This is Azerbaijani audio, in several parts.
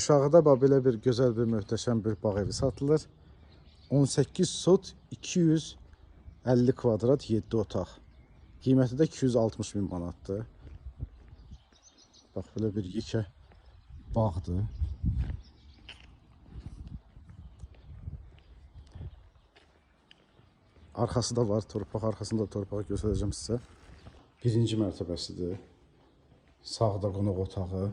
Aşağıda belə bir gözəl bir möhtəşəm bir bağ evi satılır. 18 sot 250 kvadrat 7 otaq. Qiyməti də 260 min manatdır. Bax belə bir yekə bağdır. Arxası da var, torpaq arxasında torpağı göstərəcəm sizə. Birinci mərtəbəsidir. Sağda qonaq otağı.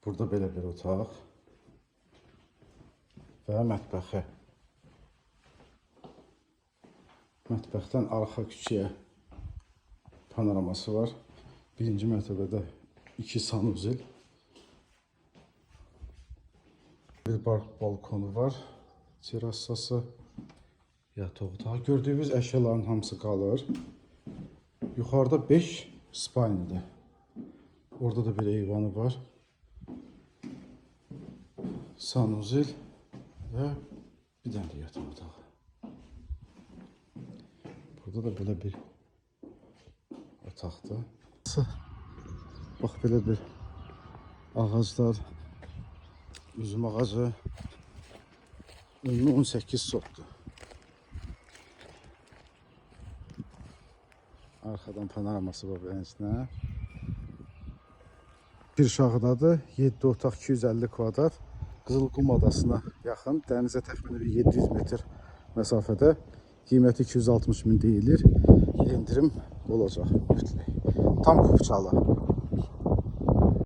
Burada belə bir otaq və mətbəxi. Mətbəxdən arxa küçəyə panoraması var. Birinci mərtəbədə 2 sanuzel. Bir balkonu var. Terasası, yataq otağı. Gördüyünüz əşyaların hamısı qalır. Yuxarıda 5 spalnidir. Orada da bir eyvanı var. Sanuzel və bir dənə də yataq otağı. Burada da belə bir otaqdır. Bax belə bir ağaclar, üzüm ağacı. Ünlü 18 sotdur. Arxadan panoraması var beləsinə. Bir şahıdadır. 7 otaq 250 kvadrat. Qızılqum adasına yaxın. Dənizə təxminən 700 metr məsafədə. Qiyməti 260 min deyilir. İndirim olacaq mütləq. Tam kupçalı.